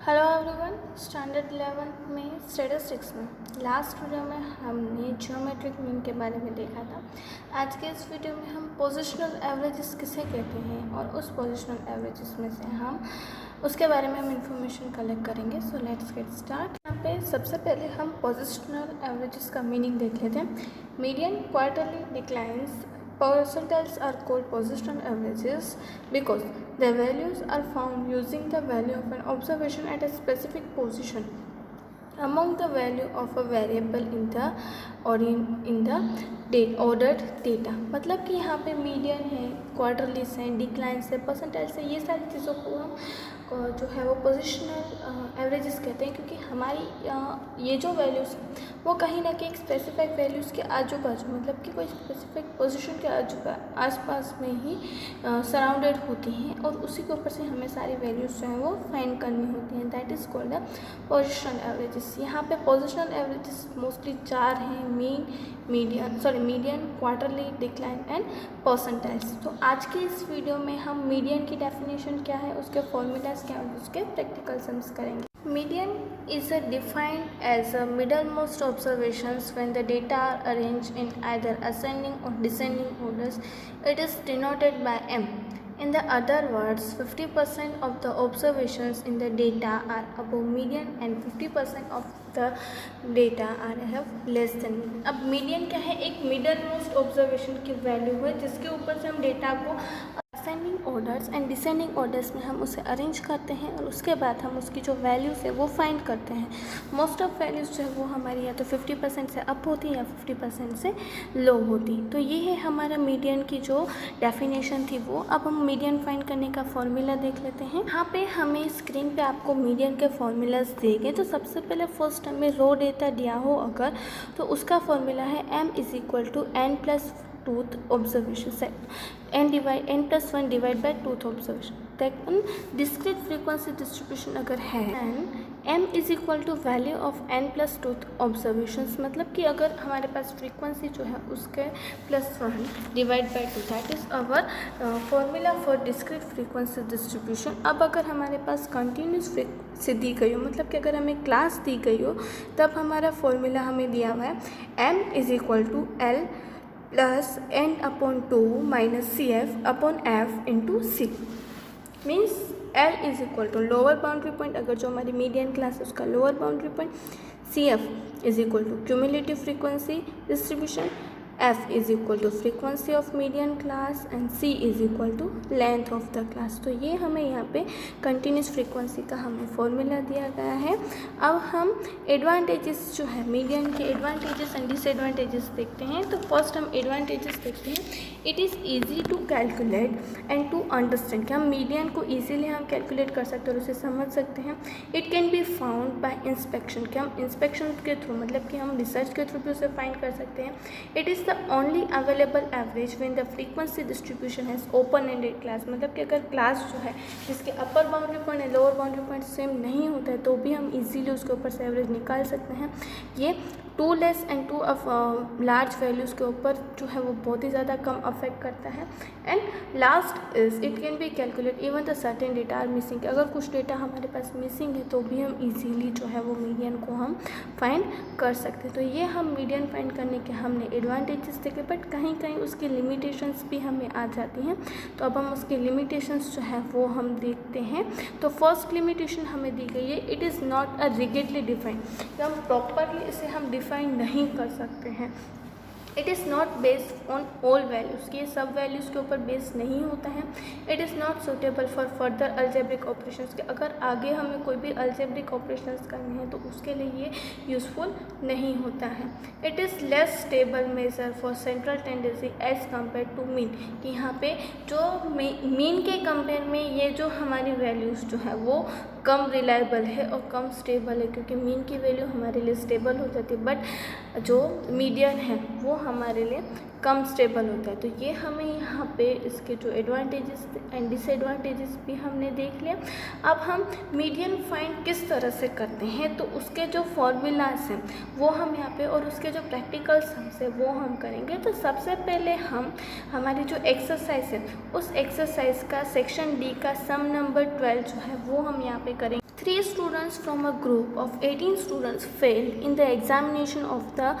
Hello everyone, standard 11 में statistics में last video में हमने ज्योमेट्रिक मीन के बारे में देखा था। आज के इस वीडियो में हम पोजिशनल एवरेजेस किसे कहते हैं और उस पोजिशनल एवरेजेस में से हम उसके बारे में हम इंफॉर्मेशन कलेक्ट करेंगे। So let's get start. यहाँ पे सबसे पहले हम पोजिशनल एवरेजेस का मीनिंग देख लेते हैं। Median, quarterly, declines, percentiles are called positional averages because their values are found using the value of an observation at a specific position among the value of a variable in the ordered data। मतलब कि यहाँ पे median है, क्वार्टरलीस है, declines है, percentiles है, ये सारी चीज़ों को हम जो है वो पोजिशनल एवरेजेस कहते हैं, क्योंकि हमारी ये जो वैल्यूज़ हैं वो कहीं ना कहीं एक स्पेसिफिक वैल्यूज़ के आजू बाजू, मतलब कि कोई स्पेसिफिक पोजीशन के आसपास में ही सराउंडेड होती हैं और उसी के ऊपर से हमें सारी वैल्यूज़ जो हैं वो फाइंड करनी होती हैं। That is called the positional averages. यहाँ पे पोजिशनल एवरेजेस मोस्टली चार हैं: median, quarterly, decline and percentiles. तो आज के इस वीडियो में हम मीडियन की डेफिनेशन क्या है, उसके फॉर्मूलाज क्या है, उसके प्रैक्टिकल सम्स करेंगे। Median is defined as a middlemost observations when the data are arranged in either ascending or descending orders. It is denoted by M. In the other words, 50% of the observations in the data are above median and 50% of the data are have less than median। अब median क्या है? एक middle most observation की value है जिसके ऊपर से हम डेटा को ascending orders and descending orders में हम उसे अरेंज करते हैं और उसके बाद हम उसकी जो वैल्यूज़ है वो फाइंड करते हैं। मोस्ट ऑफ वैल्यूज़ जो है वो हमारी या तो 50% से अप होती है या 50% से लो होती। तो ये है हमारा मीडियन की जो डेफिनेशन थी वो। अब हम मीडियन फाइंड करने का फॉर्मूला देख लेते हैं। यहाँ पे हमें स्क्रीन पे आपको मीडियन के फॉर्मूलाज देंगे। तो सबसे पहले फर्स्ट हमें रो डेटा दिया हो अगर, तो उसका फॉर्मूला है m=n+2th observation set n+1 divide by 2th observation. Then discrete frequency distribution अगर है and m value of n+2th observations, मतलब कि अगर हमारे पास फ्रीक्वेंसी जो है उसके +1 divide by 2, that is our formula for discrete frequency distribution. अब अगर हमारे पास कंटिन्यूस फ्रीक्वेंसी दी गई हो, मतलब कि अगर हमें क्लास दी गई हो, तब हमारा फॉर्मूला हमें दिया हुआ है m=L + n/2 - CF/f/c। Means L lower boundary point, अगर जो हमारी मीडियन क्लास है उसका lower boundary point, CF cumulative frequency distribution, F frequency of median class and C length of the class. तो ये हमें यहाँ पे कंटिन्यूस फ्रीक्वेंसी का हमें फॉर्मूला दिया गया है। अब हम एडवांटेजेस जो है मीडियन के, एडवांटेजेस एंड डिसएडवांटेजेस देखते हैं। तो फर्स्ट हम एडवांटेजेस देखते हैं। It is easy to calculate and to understand, कि हम मीडियन को ईजिली हम कैलकुलेट कर सकते हैं और उसे समझ सकते हैं। It can be found by inspection, कि हम इंस्पेक्शन के थ्रू, मतलब कि हम रिसर्च के थ्रू भी उसे फाइंड कर सकते हैं। It is the only available average when the frequency distribution has open-ended class, मतलब कि अगर क्लास जो है जिसके अपर बाउंड्री पॉइंट है लोअर बाउंड्री पॉइंट सेम नहीं होता है तो भी हम इजीली उसके ऊपर से एवरेज निकाल सकते हैं। ये too less and too large values के ऊपर जो है वो बहुत ही ज़्यादा कम अफेक्ट करता है। And last is it can be calculate even the certain data are missing, अगर कुछ डेटा हमारे पास मिसिंग है तो भी हम इजीली जो है वो मीडियन को हम फाइंड कर सकते हैं। तो ये हम मीडियन फाइंड करने के हमने एडवांटेजेस देखे, बट कहीं कहीं उसकी लिमिटेशंस भी हमें आ जाती हैं। तो अब हम उसकी लिमिटेशंस जो है वो हम देखते हैं। तो फर्स्ट लिमिटेशन हमें दी गई है, it is not a rigidly defined, हम प्रॉपरली इसे हम डिफाइन नहीं कर सकते हैं। It is not based on all values, ये सब वैल्यूज़ के ऊपर बेस नहीं होता है। It is not suitable for further algebraic operations, के अगर आगे हमें कोई भी अल्जेब्रिक ऑपरेशंस करने हैं तो उसके लिए ये यूज़फुल नहीं होता है। It is less stable measure for central tendency as compare to mean, कि यहाँ पे जो मीन के कंपेयर में ये जो हमारी वैल्यूज़ जो है वो कम रिलायबल है और कम स्टेबल है, क्योंकि मीन की वैल्यू हमारे लिए स्टेबल हो जाती है बट जो मीडियन है वो हमारे लिए कम स्टेबल होता है। तो ये हमें यहाँ पे इसके जो एडवांटेजेस एंड डिसएडवांटेजेस भी हमने देख लिया। अब हम मीडियन फाइंड किस तरह से करते हैं, तो उसके जो फॉर्मूलाज हैं वो हम यहाँ पे और उसके जो प्रैक्टिकल सम्स है वो हम करेंगे। तो सबसे पहले हम हमारी जो एक्सरसाइज है उस एक्सरसाइज का सेक्शन डी का सम नंबर 12 जो है वो हम यहाँ पे करेंगे। 3 students from a group of 18 students failed in the examination of the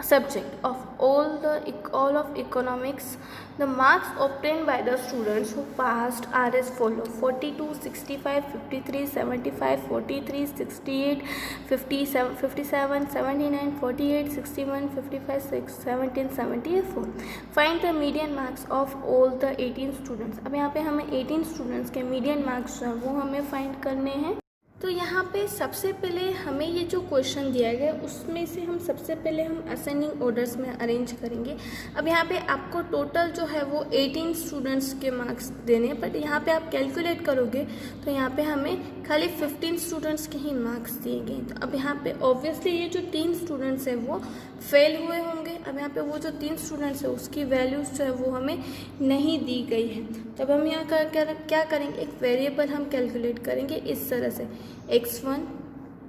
subject of all of economics. The marks obtained by the students who passed are as follow: 42, 65, 53, 75, 43, 68, 57, 57, 79, 48, 61, 55, 6, 17, 74. Find the median marks of all the 18 students. अब यहाँ पे हमें 18 students के median marks जो है वो हमें find करने हैं। तो यहाँ पे सबसे पहले हमें ये जो क्वेश्चन दिया गया उसमें से हम सबसे पहले हम असेंडिंग ऑर्डर्स में अरेंज करेंगे। अब यहाँ पे आपको टोटल जो है वो 18 स्टूडेंट्स के मार्क्स देने हैं, बट यहाँ पे आप कैलकुलेट करोगे तो यहाँ पे हमें खाली 15 स्टूडेंट्स के ही मार्क्स दिए गए। तो अब यहाँ पे ऑब्वियसली ये जो 3 स्टूडेंट्स हैं वो फेल हुए होंगे। अब यहाँ पे वो जो 3 स्टूडेंट्स है उसकी वैल्यूज जो है वो हमें नहीं दी गई है। तब हम यहाँ क्या करेंगे, एक वेरिएबल हम कैलकुलेट करेंगे इस तरह से x1,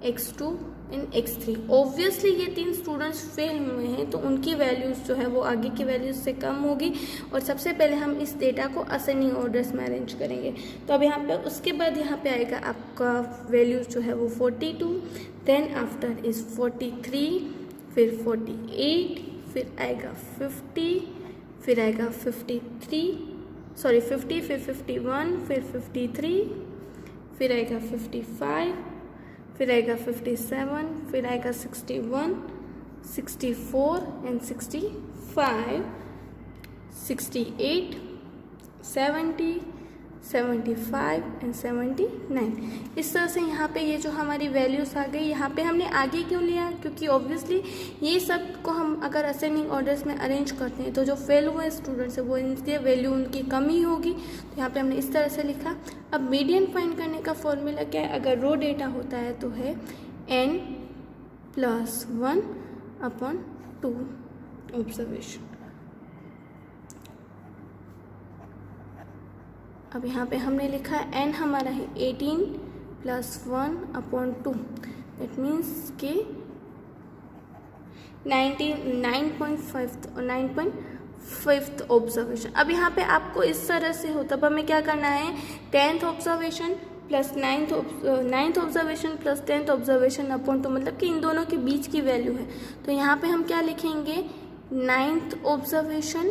x2 and x3। Obviously ये 3 स्टूडेंट्स फेल हुए हैं तो उनकी वैल्यूज़ जो है वो आगे की वैल्यूज़ से कम होगी और सबसे पहले हम इस डेटा को असेंडिंग ऑर्डर्स में अरेंज करेंगे। तो अब यहाँ पे उसके बाद यहाँ पे आएगा आपका वैल्यूज़ जो है वो 42, देन आफ्टर इज़ 43, फिर 48, फिर आएगा 50, फिर आएगा 50, फिर 51, फिर 53, फिर आएगा 55, फिर आएगा 57, फिर आएगा 61, 64 एंड 65, 68, 70, 75 एंड 79। इस तरह से यहाँ पे ये जो हमारी वैल्यूज़ आ गई। यहाँ पे हमने आगे क्यों लिया, क्योंकि ऑब्वियसली ये सब को हम अगर असेंडिंग ऑर्डर्स में अरेंज करते हैं तो जो फेल हुए स्टूडेंट्स है वो इनके वैल्यू उनकी कम ही होगी। तो यहाँ पे हमने इस तरह से लिखा। अब मीडियन फाइंड करने का फॉर्मूला क्या है, अगर रो डेटा होता है तो है n+1/2 ऑब्जर्वेशन। अब यहाँ पे हमने लिखा n हमारा है 18+1/2, दैट मीन्स कि 9.5 ऑब्जर्वेशन। अब यहाँ पे आपको इस तरह से हो, तब हमें क्या करना है, 10th observation plus 9th observation plus 10th observation upon 2, मतलब कि इन दोनों के बीच की वैल्यू है। तो यहाँ पे हम क्या लिखेंगे, 9th observation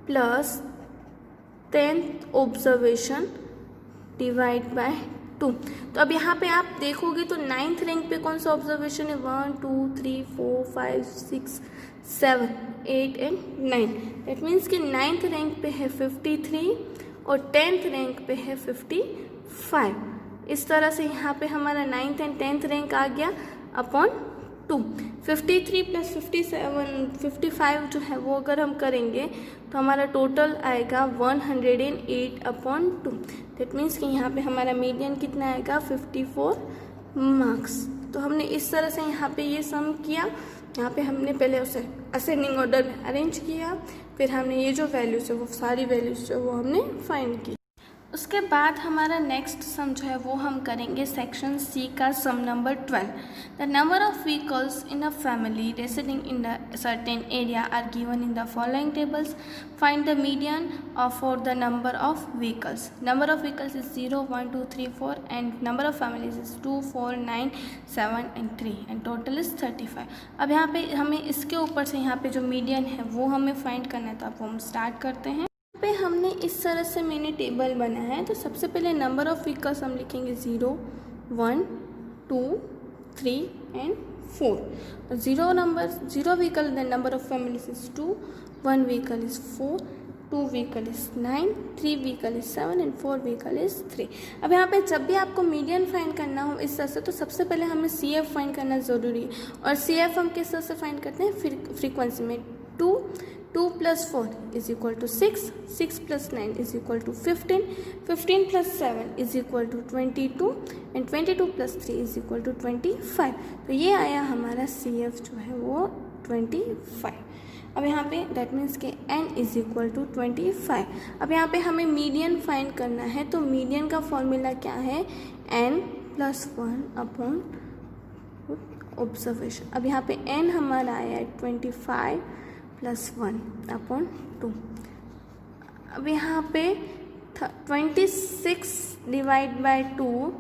plus 10th observation divide by 2। तो अब यहाँ पे आप देखोगे तो 9th रैंक पे कौन सा ऑब्जर्वेशन है, 1, 2, 3, 4, 5, 6, 7, 8 एंड 9। दैट मीन्स कि 9th रैंक पे है 53 और 10th रैंक पे है 55। इस तरह से यहाँ पे हमारा 9th एंड 10th रैंक आ गया अपॉन 2। 53 प्लस 55 जो है वो अगर हम करेंगे तो हमारा टोटल आएगा 108/2। दैट मीन्स कि यहाँ पे हमारा मीडियन कितना आएगा, 54 मार्क्स। तो हमने इस तरह से यहाँ पे ये सम किया। यहाँ पे हमने पहले उसे असेंडिंग ऑर्डर में अरेंज किया, फिर हमने ये जो वैल्यूज़ है वो सारी वैल्यूज़ जो वो हमने फाइंड की। उसके बाद हमारा नेक्स्ट सम जो है वो हम करेंगे सेक्शन सी का sum number 12। The number of vehicles in a family residing in a certain area are given in the following tables. Find the median for the number of vehicles. Number of vehicles is 0, 1, 2, 3, 4 and number of families is 2, 4, 9, 7 and 3 and total is 35। अब यहाँ पे हमें इसके ऊपर से यहाँ पे जो मीडियन है वो हमें फाइंड करना है, तो अब हम स्टार्ट करते हैं। पे हमने इस तरह से मैंने टेबल बनाया है। तो सबसे पहले नंबर ऑफ व्हीकल्स हम लिखेंगे 0, 1, 2, 3 and 4। 0 vehicle, the number of families is 2, 1 vehicle is 4, 2 vehicle is 9, 3 vehicle is 7 and 4 vehicle is 3। अब यहाँ पे जब भी आपको मीडियन फाइंड करना हो इस तरह से, तो सबसे पहले हमें CF फाइंड करना ज़रूरी है। और CF हम किस तरह से फाइंड करते हैं, फ्रीक्वेंसी में 2 + 4 is equal to 6, 6 + 9 is equal to 15, 15 + 7 is equal to 22 and 22 + 3 is equal to 25। तो ये आया हमारा CF जो है वो 25। अब यहाँ पे दैट मीन्स के n इज इक्वल टू 25। अब यहाँ पे हमें मीडियन फाइंड करना है। तो मीडियन का फॉर्मूला क्या है, n+1/, ऑब्जर्वेशन। अब यहाँ पे n हमारा आया है 25 + 1/2। अब यहाँ पे 26 डिवाइड बाय 2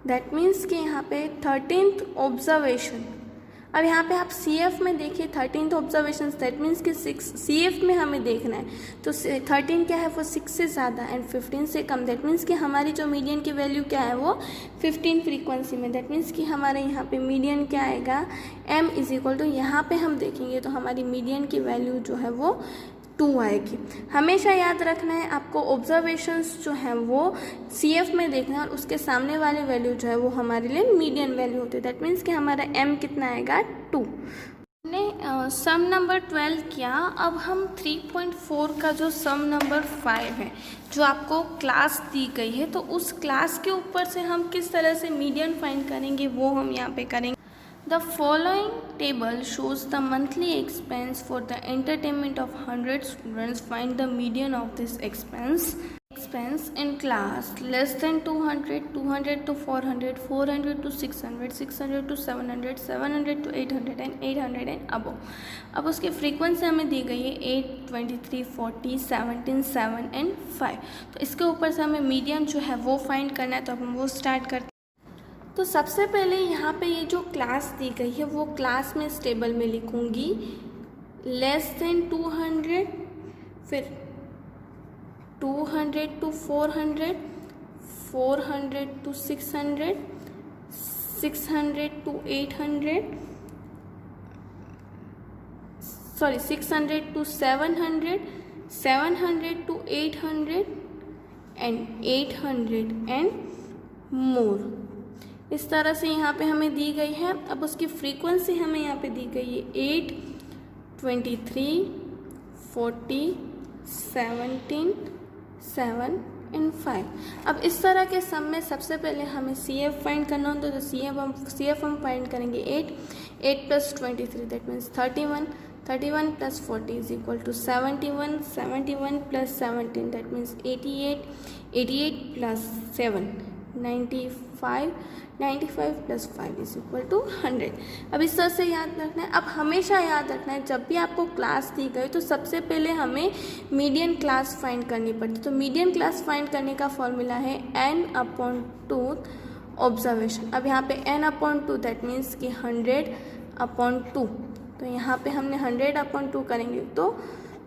दैट मीन्स कि यहाँ पे 13th ऑब्जर्वेशन। अब यहाँ पे आप CF में देखिए 13th ऑब्जर्वेशन, दैट मीन्स कि 6 CF में हमें देखना है, तो 13 क्या है वो 6 से ज़्यादा एंड 15 से कम, दैट मीन्स कि हमारी जो मीडियन की वैल्यू क्या है वो 15 फ्रीक्वेंसी में, दैट मीन्स कि हमारे यहाँ पे मीडियन क्या आएगा m इज इक्वल टू, यहाँ पे हम देखेंगे तो हमारी मीडियन की वैल्यू जो है वो 2 आएगी। हमेशा याद रखना है आपको ऑब्जर्वेशंस जो है वो CF में देखना है और उसके सामने वाले वैल्यू जो है वो हमारे लिए मीडियन वैल्यू होती है, दैट मीन्स कि हमारा m कितना आएगा 2। हमने सम नंबर 12 किया। अब हम 3.4 का जो सम नंबर 5 है जो आपको क्लास दी गई है, तो उस क्लास के ऊपर से हम किस तरह से मीडियन फाइंड करेंगे वो हम यहाँ पे करेंगे। The following table shows the monthly expense for the entertainment of 100 students. Find the median of this expense. Expense in class less than 200, 200 to 400, 400 to 600, 600 to 700, 700 to 800 and 800 and above. अब उसकी frequency हमें दी गई है 8, 23, 40, 17, 7 and 5। तो इसके ऊपर से हमें मीडियन जो है वो फाइंड करना है, तो अब हम वो स्टार्ट करते हैं। तो सबसे पहले यहाँ पे ये जो क्लास दी गई है वो क्लास में इस टेबल में लिखूँगी लेस देन 200, फिर 200 to 400, 400 to 600, 600 to 800, sorry 600 to 700, 700 to 800 and 800 and more। इस तरह से यहाँ पे हमें दी गई है। अब उसकी फ्रीक्वेंसी हमें यहाँ पे दी गई है 8, 23, 40, 17, 7 and 5। अब इस तरह के सम में सबसे पहले हमें CF फाइंड करना होता है, तो CF हम फाइंड करेंगे 8 plus 23 that means 31, 31 plus 40 is equal to 71, 71 plus 17 that means 88, 88 plus 7 95, 95 plus 5 is equal to 100। अब इस तरह से याद रखना है। अब हमेशा याद रखना है जब भी आपको क्लास दी गई तो सबसे पहले हमें मीडियन क्लास फाइंड करनी पड़ती है। तो मीडियन क्लास फाइंड करने का फॉर्मूला है n/2 ऑब्जर्वेशन। अब यहाँ पे n/2 दैट मीन्स कि 100/2, तो यहाँ पे हमने 100/2 करेंगे तो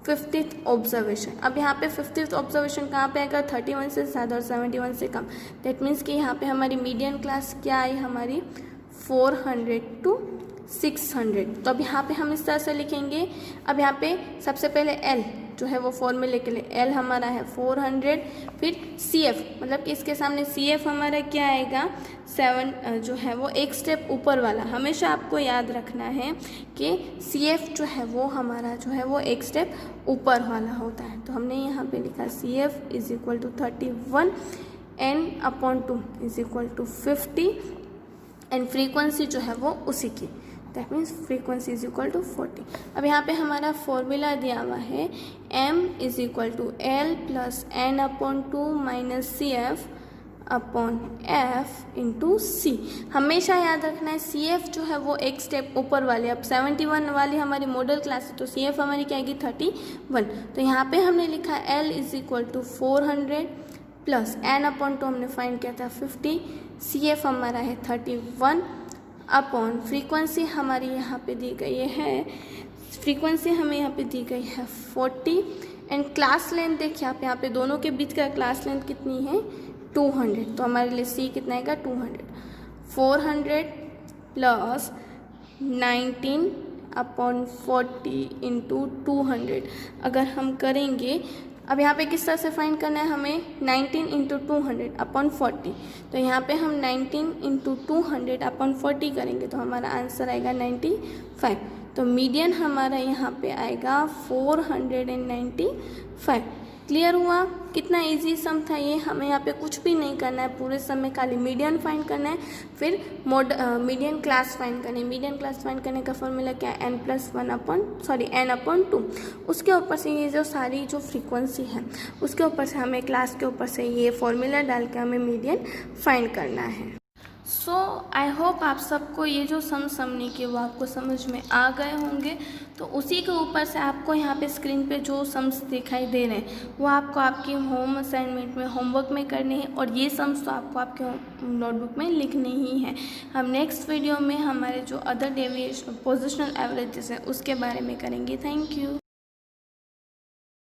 50th ऑब्जर्वेशन। अब यहाँ पे 50th ऑब्जर्वेशन कहाँ पे आएगा 31 से ज़्यादा और 71 से कम, दैट मीन्स कि यहाँ पे हमारी मीडियन क्लास क्या आई हमारी 400 to 600। तो अब यहाँ पे हम इस तरह से लिखेंगे। अब यहाँ पे सबसे पहले L जो है वो फॉर्मूले के लिए L हमारा है 400, फिर CF मतलब कि इसके सामने CF हमारा क्या आएगा 7 जो है वो एक स्टेप ऊपर वाला। हमेशा आपको याद रखना है कि CF जो है वो हमारा जो है वो एक स्टेप ऊपर वाला होता है। तो हमने यहाँ पे लिखा CF is equal to 31, n/2 is equal to 50 and frequency जो है वो उसी की, that means frequency is equal to 40। अब यहाँ पे हमारा फॉर्मूला दिया हुआ है m is equal to L plus n/2 minus CF upon F into C। हमेशा याद रखना है CF जो है वो एक स्टेप ऊपर वाले। अब 71 वाली हमारी मॉडल क्लास है तो CF हमारी क्या आएगी 31। तो यहाँ पे हमने लिखा L is equal to 400 plus n/2 हमने फाइंड किया था 50, CF हमारा है 31 अपॉन फ्रीक्वेंसी हमारी यहाँ पे दी गई है, फ्रीक्वेंसी हमें यहाँ पे दी गई है 40 एंड क्लास लेंथ देखिए आप यहाँ पे दोनों के बीच का क्लास लेंथ कितनी है 200। तो हमारे लिए C कितना आएगा 200। 400 प्लस 19 अपॉन 40 इंटू 200 अगर हम करेंगे। अब यहाँ पे किस तरह से फाइंड करना है हमें 19 इंटू 200 अपॉन 40। तो यहाँ पे हम 19 इंटू 200 अपॉन 40 करेंगे तो हमारा आंसर आएगा 95। तो मीडियन हमारा यहाँ पे आएगा 495। क्लियर हुआ? कितना इजी सम था ये। हमें यहाँ पे कुछ भी नहीं करना है, पूरे सम में खाली मीडियन फाइंड करना है, फिर मीडियन क्लास फाइंड करनी है। मीडियन क्लास फाइंड करने का फॉर्मूला क्या है n/2। उसके ऊपर से ये जो सारी जो फ्रीक्वेंसी है उसके ऊपर से हमें क्लास के ऊपर से ये फॉर्मूला डाल के हमें मीडियन फाइंड करना है। सो आई होप आप सबको ये जो समझने के वो आपको समझ में आ गए होंगे। तो उसी के ऊपर से आपको यहाँ पे स्क्रीन पे जो सम्स दिखाई दे रहे हैं वो आपको आपकी होम असाइनमेंट में होमवर्क में करने हैं, और ये सम्स तो आपको आपके नोटबुक में लिखने ही हैं। हम नेक्स्ट वीडियो में हमारे जो अदर डेविएशन पोजिशनल एवरेजेस हैं उसके बारे में करेंगे। Thank you.